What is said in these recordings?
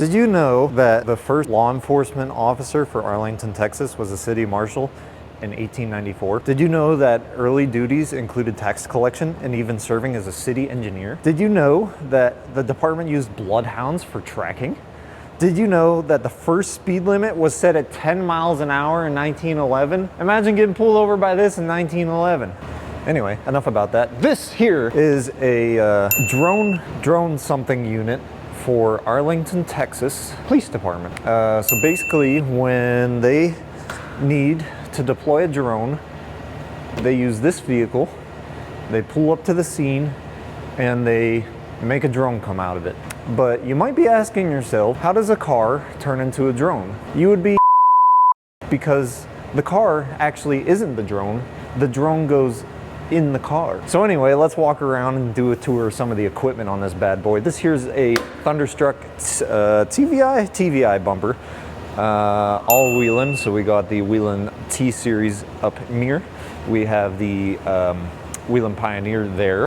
Did you know that the first law enforcement officer for Arlington, Texas was a city marshal in 1894? Did you know that early duties included tax collection and even serving as a city engineer? Did you know that the department used bloodhounds for tracking? Did you know that the first speed limit was set at 10 miles an hour in 1911? Imagine getting pulled over by this in 1911. Anyway, enough about that. This here is a drone something unit for Arlington, Texas Police Department. So basically, when they need to deploy a drone, they use this vehicle, they pull up to the scene, and they make a drone come out of it. But you might be asking yourself, how does a car turn into a drone? You would be because the car actually isn't the drone goes in the car. So anyway, let's walk around and do a tour of some of the equipment on this bad boy. This here's a Thunderstruck TVI bumper, all Whelen. So we got the Whelen T series up here. We have the Whelen Pioneer there.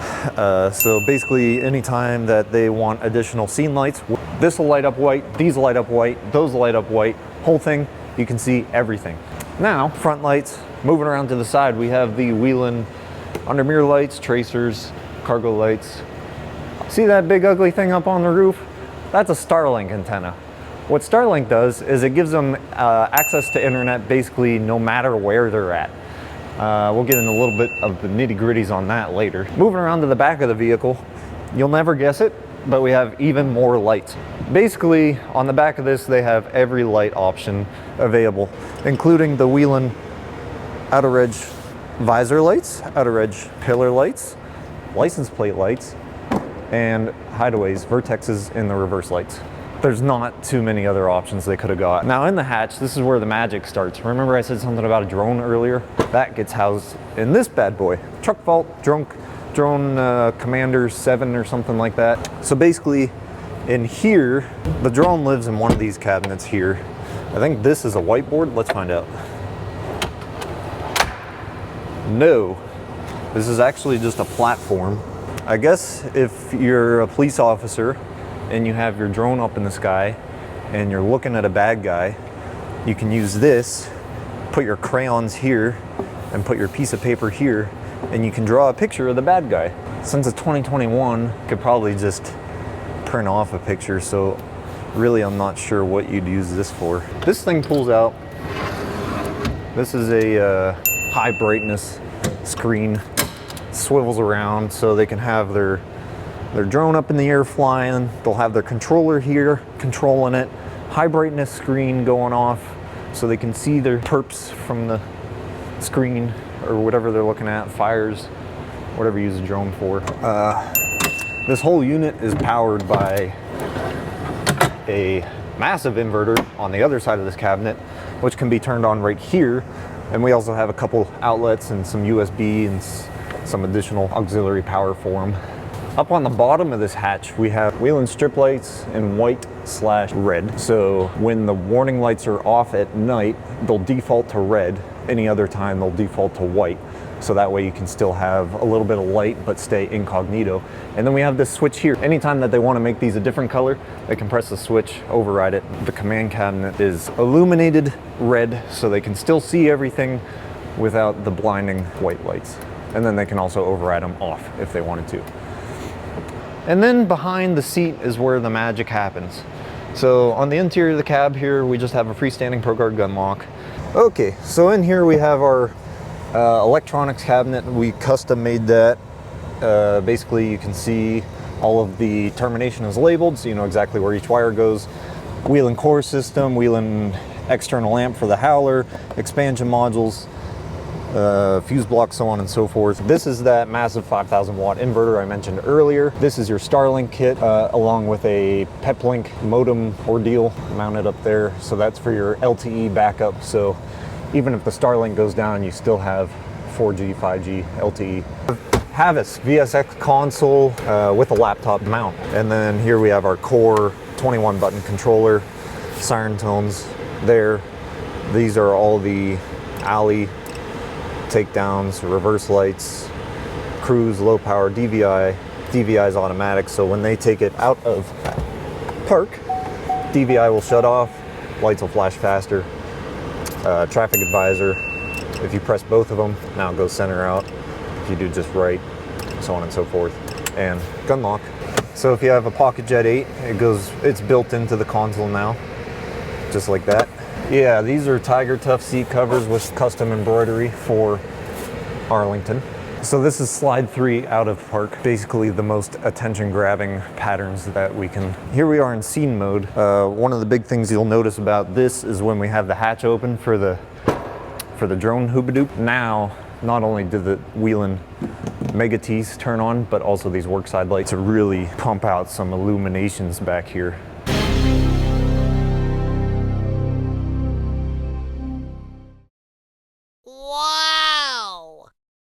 So basically, anytime that they want additional scene lights, this will light up white, these light up white, those light up white, whole thing, you can see everything. Now, front lights, moving around to the side, we have the Whelen under mirror lights, tracers, cargo lights. See that big ugly thing up on the roof? That's a Starlink antenna. What Starlink does is it gives them access to internet basically no matter where they're at. We'll get into a little bit of the nitty-gritties on that later. Moving around to the back of the vehicle, you'll never guess it, but we have even more lights. Basically, on the back of this, they have every light option available, including the Whelen outer edge visor lights, outer edge pillar lights, license plate lights, and hideaways, vertexes, in the reverse lights. There's not too many other options they could have got. Now in the hatch, this is where the magic starts. Remember I said something about a drone earlier? That gets housed in this bad boy. Truck vault, drone Commander 7 or something like that. So basically in here, the drone lives in one of these cabinets here. I think this is a whiteboard. Let's find out. No, this is actually just a platform. I guess if you're a police officer and you have your drone up in the sky and you're looking at a bad guy, you can use this, put your crayons here and put your piece of paper here, and you can draw a picture of the bad guy. Since it's 2021, you could probably just print off a picture, so really I'm not sure what you'd use this for. This thing pulls out. This is a high brightness screen, swivels around so they can have their drone up in the air flying. They'll have their controller here controlling it, high brightness screen going off so they can see their perps from the screen or whatever they're looking at, fires, whatever you use a drone for. This whole unit is powered by a massive inverter on the other side of this cabinet, which can be turned on right here. And we also have a couple outlets and some USB and some additional auxiliary power for them. Up on the bottom of this hatch, we have Whelen strip lights in white/red. So when the warning lights are off at night, they'll default to red. Any other time, they'll default to white. So that way you can still have a little bit of light, but stay incognito. And then we have this switch here. Anytime that they want to make these a different color, they can press the switch, override it. The command cabinet is illuminated red, so they can still see everything without the blinding white lights. And then they can also override them off if they wanted to. And then behind the seat is where the magic happens. So on the interior of the cab here, we just have a freestanding ProGuard gun lock. Okay, so in here we have our electronics cabinet. We custom made that. Basically you can see all of the termination is labeled, so you know exactly where each wire goes. Whelen core system, Whelen external amp for the howler, expansion modules, fuse blocks, so on and so forth. This is that massive 5,000 watt inverter I mentioned earlier. This is your Starlink kit, along with a Peplink modem ordeal mounted up there. So that's for your LTE backup. So even if the Starlink goes down, you still have 4G, 5G, LTE. Havas VSX console with a laptop mount. And then here we have our core 21 button controller, siren tones there. These are all the alley takedowns, reverse lights, cruise, low power, DVI. DVI is automatic, so when they take it out of park, DVI will shut off, lights will flash faster. Traffic advisor, if you press both of them, now it goes center out. If you do just right, so on and so forth. And gun lock. So if you have a Pocket Jet 8, it's built into the console now, just like that. Yeah, these are Tiger Tough seat covers with custom embroidery for Arlington. So this is slide 3 out of park. Basically the most attention grabbing patterns that we can. Here we are in scene mode. One of the big things you'll notice about this is when we have the hatch open for the drone hoobadoop. Now, not only do the Whelen Mega T's turn on, but also these workside lights to really pump out some illuminations back here.